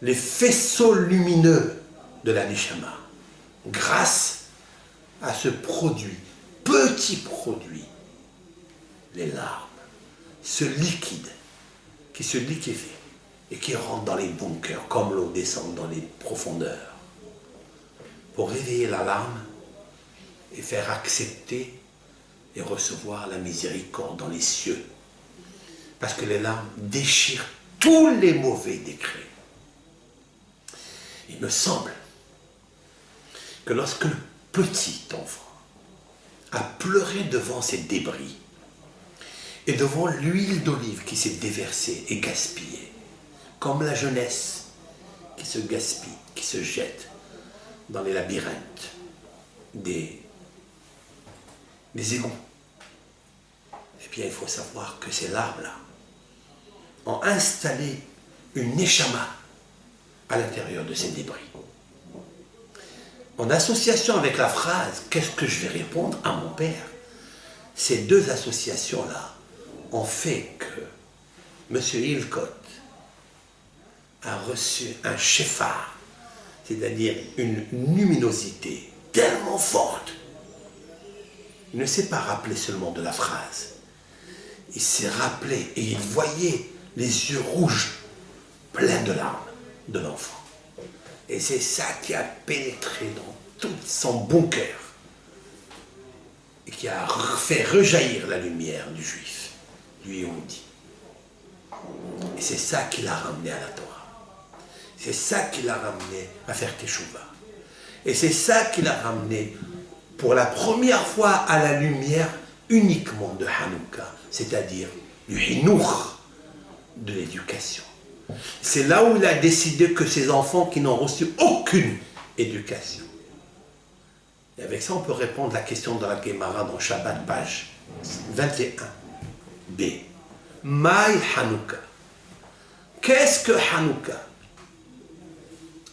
les faisceaux lumineux de la Neshama, grâce à ce produit, petit produit, les larmes, ce liquide qui se liquéfie et qui rentre dans les bunkers, comme l'eau descend dans les profondeurs, pour réveiller la larme et faire accepter et recevoir la miséricorde dans les cieux. Parce que les larmes déchirent tous les mauvais décrets. Il me semble que lorsque le petit enfant a pleuré devant ces débris et devant l'huile d'olive qui s'est déversée et gaspillée, comme la jeunesse qui se gaspille, qui se jette dans les labyrinthes des égouts. Eh bien, il faut savoir que ces larves-là ont installé une neshama à l'intérieur de ces débris. En association avec la phrase « Qu'est-ce que je vais répondre à mon père ?», ces deux associations-là ont fait que M. Hillcoat a reçu un shefar, c'est-à-dire une luminosité tellement forte. Il ne s'est pas rappelé seulement de la phrase. Il s'est rappelé et il voyait les yeux rouges, pleins de larmes de l'enfant. Et c'est ça qui a pénétré dans tout son bon cœur et qui a fait rejaillir la lumière du juif, du Yehudi. Et c'est ça qui l'a ramené à la Torah. C'est ça qui l'a ramené à faire Teshuvah. Et c'est ça qui l'a ramené pour la première fois à la lumière uniquement de Hanouka, c'est-à-dire du Hinouch, de l'éducation. C'est là où il a décidé que ces enfants qui n'ont reçu aucune éducation. Et avec ça, on peut répondre à la question dans la Gemara dans Shabbat, page 21b. Maï Hanouka. Qu'est-ce que Hanouka?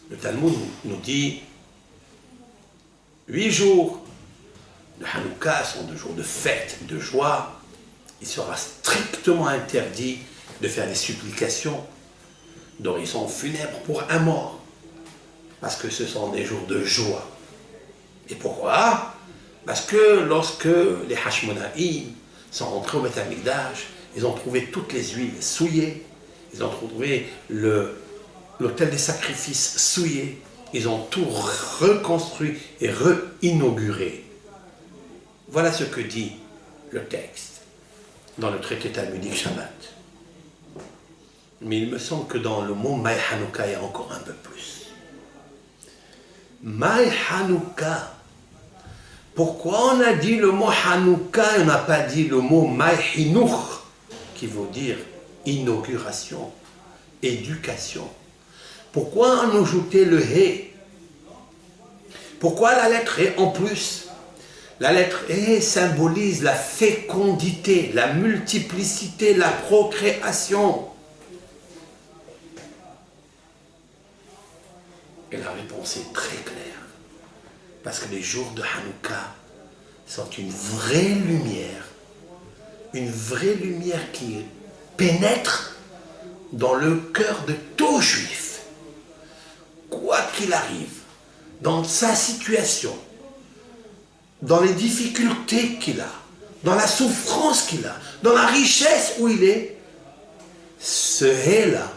Le Talmud nous dit 8 jours de Hanouka sont des jours de fête, de joie. Il sera strictement interdit de faire des supplications d'horizon funèbre pour un mort, parce que ce sont des jours de joie. Et pourquoi? Parce que lorsque les Hashmonaïm sont rentrés au Beth Amikdash, ils ont trouvé toutes les huiles souillées, ils ont trouvé l'autel des sacrifices souillé, ils ont tout reconstruit et réinauguré. Voilà ce que dit le texte dans le traité talmudique Shabbat. Mais il me semble que dans le mot Maï Hanouka, il y a encore un peu plus. Maï Hanouka. Pourquoi on a dit le mot Hanouka et on n'a pas dit le mot Maï Hinouch, qui veut dire inauguration, éducation? Pourquoi on a ajouté le He? Pourquoi la lettre He en plus? La lettre He symbolise la fécondité, la multiplicité, la procréation. Et la réponse est très claire. Parce que les jours de Hanouka sont une vraie lumière qui pénètre dans le cœur de tout juif. Quoi qu'il arrive, dans sa situation, dans les difficultés qu'il a, dans la souffrance qu'il a, dans la richesse où il est, ce Hé-là,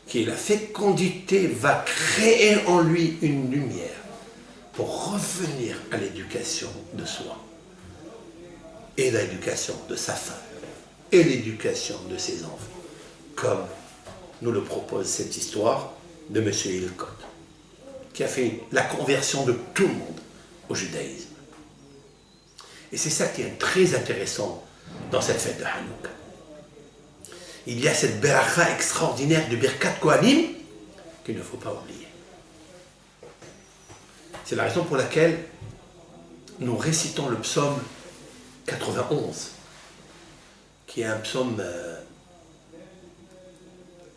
qui est la fécondité, va créer en lui une lumière pour revenir à l'éducation de soi, et l'éducation de sa femme, et l'éducation de ses enfants, comme nous le propose cette histoire de M. Hillcoat, qui a fait la conversion de tout le monde au judaïsme. Et c'est ça qui est très intéressant dans cette fête de Hanouka. Il y a cette beracha extraordinaire de Birkat Kohanim qu'il ne faut pas oublier. C'est la raison pour laquelle nous récitons le psaume 91, qui est un psaume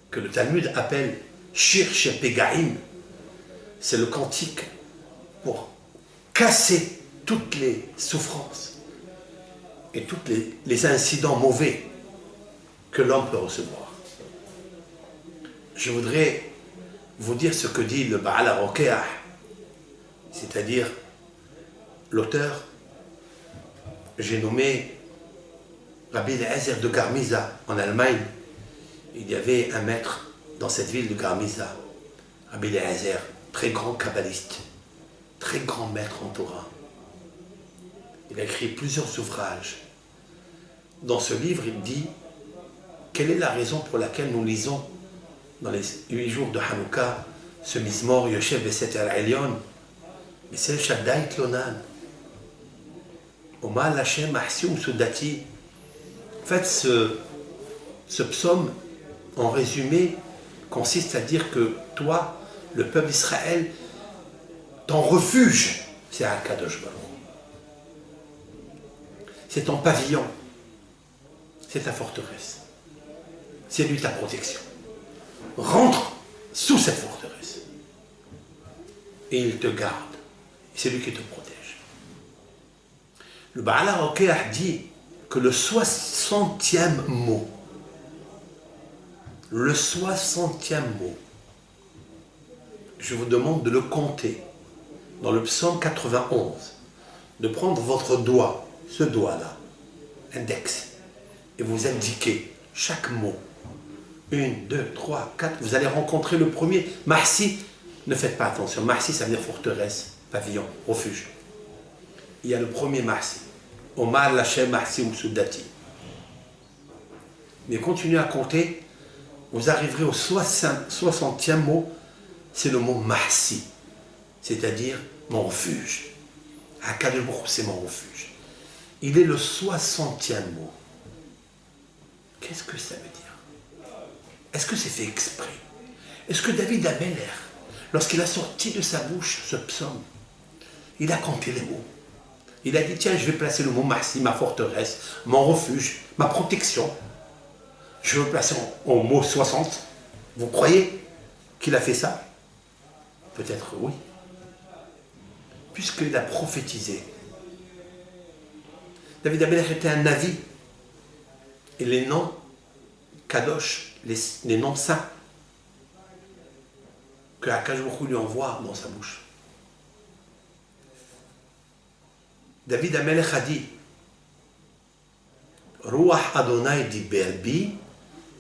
que le Talmud appelle Shir Shel Pegaim. C'est le cantique pour casser toutes les souffrances et tous les incidents mauvais que l'homme peut recevoir. Je voudrais vous dire ce que dit le Baal HaRokeach, c'est-à-dire l'auteur, j'ai nommé Rabbi Eliezer de Garmiza en Allemagne. Il y avait un maître dans cette ville de Garmiza, Rabbi Eliezer, très grand kabbaliste, très grand maître en Torah. Il a écrit plusieurs ouvrages. Dans ce livre, il dit quelle est la raison pour laquelle nous lisons dans les 8 jours de Hanouka ce Mizmor Yoshev Beseter Elyon, mais c'est Shaddai Tlonan. Omal Hashem Ahsium Sudati. En fait, ce psaume, en résumé, consiste à dire que toi, le peuple d'Israël, Ton refuge, c'est Akadosh Baruch. C'est ton pavillon. C'est ta forteresse. C'est lui ta protection. Rentre sous cette forteresse. Et il te garde. C'est lui qui te protège. Le Baal HaRokeh dit que le 60e mot, je vous demande de le compter dans le psaume 91, de prendre votre doigt, ce doigt-là, index, et vous indiquez chaque mot. 1, 2, 3, 4, vous allez rencontrer le premier. Mahsi, ne faites pas attention. Mahsi, ça veut dire forteresse, pavillon, refuge. Il y a le premier Mahsi. Omar Lachem Mahsi ou Soudati. Mais continuez à compter, vous arriverez au 60e mot, c'est le mot Mahsi, c'est-à-dire mon refuge. Akadosh Baruch Hu, c'est mon refuge. Il est le 60e mot. Qu'est-ce que ça veut dire? Est-ce que c'est fait exprès? Est-ce que David Ameller, lorsqu'il a sorti de sa bouche ce psaume, il a compté les mots? Il a dit, tiens, je vais placer le mot Mahsi, ma forteresse, mon refuge, ma protection. Je vais le placer au mot 60. Vous croyez qu'il a fait ça? Peut-être oui. Puisqu'il a prophétisé. David Ameller était un navi. Et les noms Kadosh, les noms saints, que Akadosh Baruch Hu lui envoie dans sa bouche. David Ameller a dit, Ruach Adonai diber bi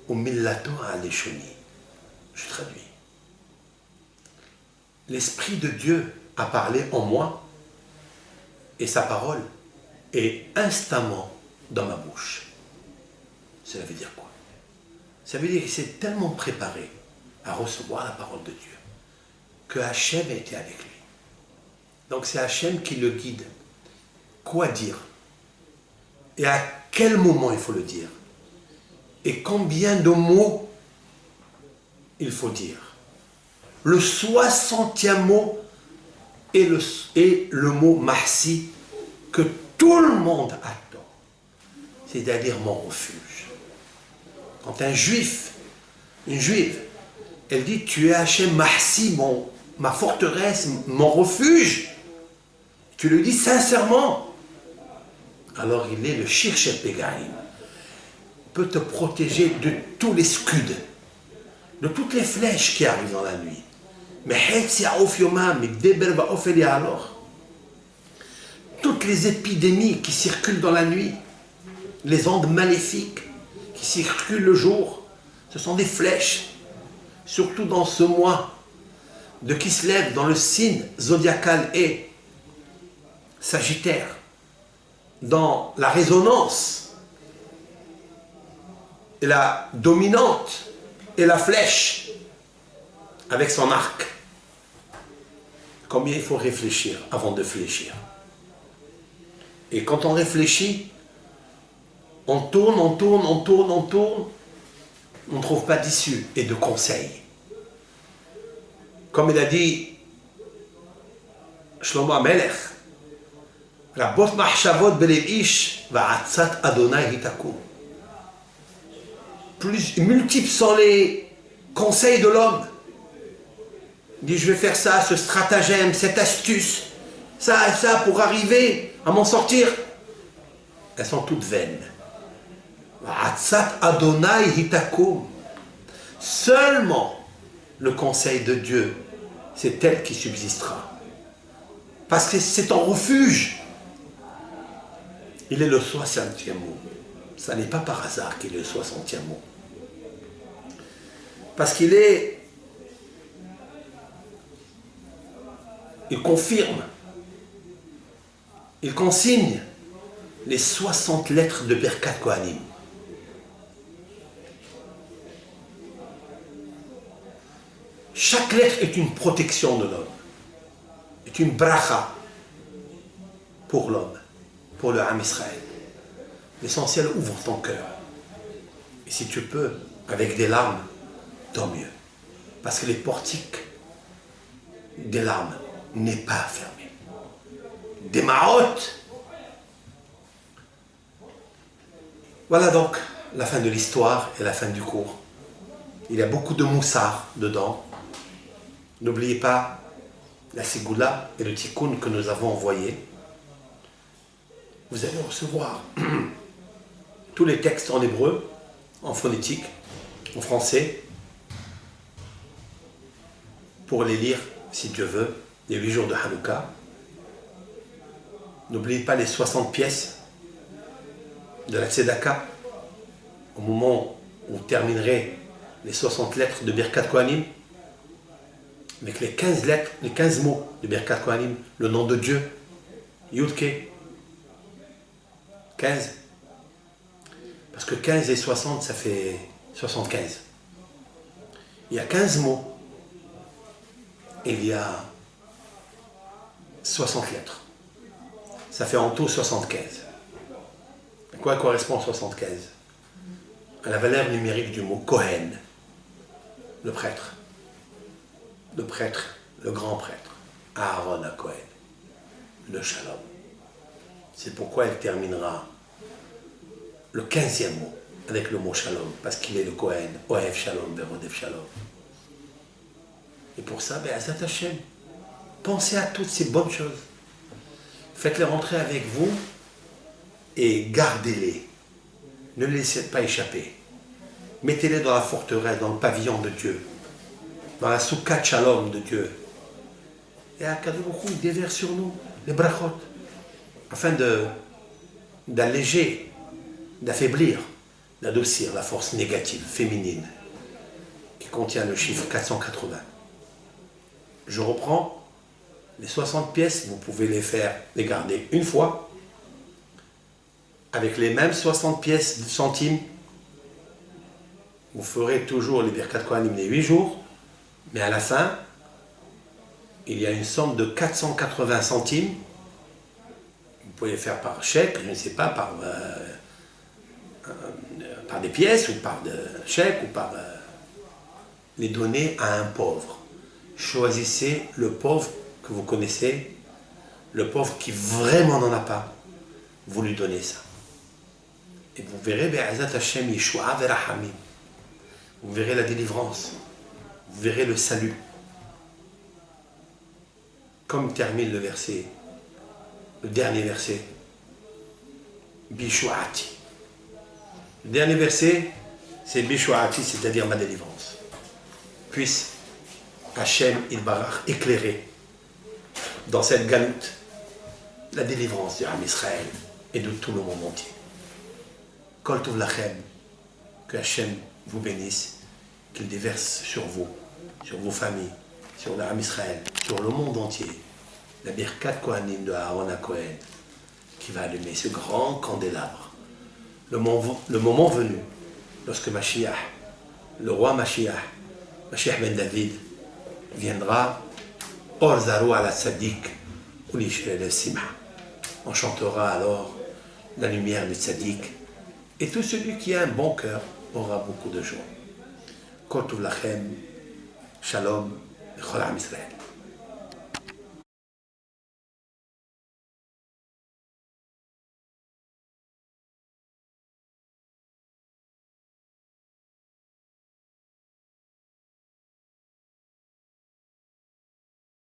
umillato aleshoni. Je traduis. L'Esprit de Dieu a parlé en moi et sa parole est instamment dans ma bouche. Cela veut dire quoi? Ça veut dire qu'il s'est tellement préparé à recevoir la parole de Dieu que Hachem était avec lui. Donc c'est Hachem qui le guide. Quoi dire? Et à quel moment il faut le dire? Et combien de mots il faut dire? Le 60e mot est le mot Mahsi que tout le monde attend. C'est-à-dire mon refuge. Quand un juif, une juive, elle dit tu es Hachem Mahsi, ma forteresse, mon refuge, tu le dis sincèrement, alors il est le Shirshel Pegarim. Il peut te protéger de tous les scuds, de toutes les flèches qui arrivent dans la nuit. Mais toutes les épidémies qui circulent dans la nuit, les ondes maléfiques qui circulent le jour, ce sont des flèches, surtout dans ce mois de Kislev, dans le signe zodiacal et Sagittaire, dans la résonance et la dominante et la flèche avec son arc. Combien il faut réfléchir avant de fléchir? Et quand on réfléchit, on tourne, on tourne, on tourne, on tourne, on ne trouve pas d'issue et de conseil. Comme il a dit Shlomo HaMelech, Rabot mahshavot belev ish va'atzat Adonai hitakum. Multiples sont les conseils de l'homme. Il dit je vais faire ça, ce stratagème, cette astuce, ça et ça pour arriver à m'en sortir. Elles sont toutes vaines. Va'atzat Adonai hitakum. Seulement le conseil de Dieu, c'est elle qui subsistera. Parce que c'est ton refuge. Il est le 60e mot. Ça n'est pas par hasard qu'il est le 60e mot. Parce qu'il est... Il confirme, il consigne les 60 lettres de Birkat Kohanim. Chaque lettre est une protection de l'homme, est une bracha pour l'homme, pour le Ham Israël. L'essentiel, ouvre ton cœur. Et si tu peux, avec des larmes, tant mieux. Parce que les portiques des larmes n'est pas fermé. Des marottes. Voilà donc la fin de l'histoire et la fin du cours. Il y a beaucoup de moussard dedans. N'oubliez pas la Ségoula et le Tikkun que nous avons envoyés. Vous allez recevoir tous les textes en hébreu, en phonétique, en français, pour les lire, si Dieu veut, les 8 jours de Hanouka. N'oubliez pas les 60 pièces de la Tzedaka, au moment où vous terminerez les 60 lettres de Birkat Kohanim, avec les 15 lettres, les 15 mots de Birkat Kohanim, le nom de Dieu, Yudke, 15. Parce que 15 et 60, ça fait 75. Il y a 15 mots. Et il y a 60 lettres. Ça fait en tout 75. À quoi correspond 75? À la valeur numérique du mot Kohen, le prêtre. Le prêtre, le grand prêtre. Aaron à Kohen. Le Shalom. C'est pourquoi elle terminera le 15e mot avec le mot Shalom, parce qu'il est le Kohen, Ohev Shalom, Verodev Shalom. Et pour ça, Be'ezrat Hashem, pensez à toutes ces bonnes choses. Faites-les rentrer avec vous et gardez-les. Ne les laissez pas échapper. Mettez-les dans la forteresse, dans le pavillon de Dieu, dans la soukha Shalom de Dieu. Et à Kadourou, il déverse sur nous les brachot, afin d'alléger, d'affaiblir, d'adoucir la force négative, féminine, qui contient le chiffre 480. Je reprends, les 60 pièces, vous pouvez les garder une fois, avec les mêmes 60 pièces de centimes. Vous ferez toujours les Birkat Kohanim les 8 jours, mais à la fin, il y a une somme de 480 centimes. Vous pouvez faire par chèque, je ne sais pas, par des pièces, ou par chèque, ou par les donner à un pauvre. Choisissez le pauvre que vous connaissez, le pauvre qui vraiment n'en a pas. Vous lui donnez ça. Et vous verrez, Be'ezrat Hashem Yeshua Verahamim. Vous verrez la délivrance. Vous verrez le salut. Comme termine le verset, le dernier verset. Bishuati. Le dernier verset, c'est Bishuati, c'est-à-dire ma délivrance. Puisse Hachem Ilbarach éclairer dans cette galoute la délivrance du Ham Israël et de tout le monde entier. Kol Tov Lachem, que Hachem vous bénisse, qu'il déverse sur vous, sur vos familles, sur le Ham Israël, sur le monde entier, la Birkat Kohanim de Aaron à Kohen, qui va allumer ce grand candélabre. Le moment venu, lorsque Mashiach, le roi Mashiach ben David, viendra, Or Zaro ala Tzadik, ou l'Ishel Simha. On chantera alors la lumière du Tzadik, et tout celui qui a un bon cœur aura beaucoup de joie. Kol Tov Lachem, Shalom, Chol Am Israël.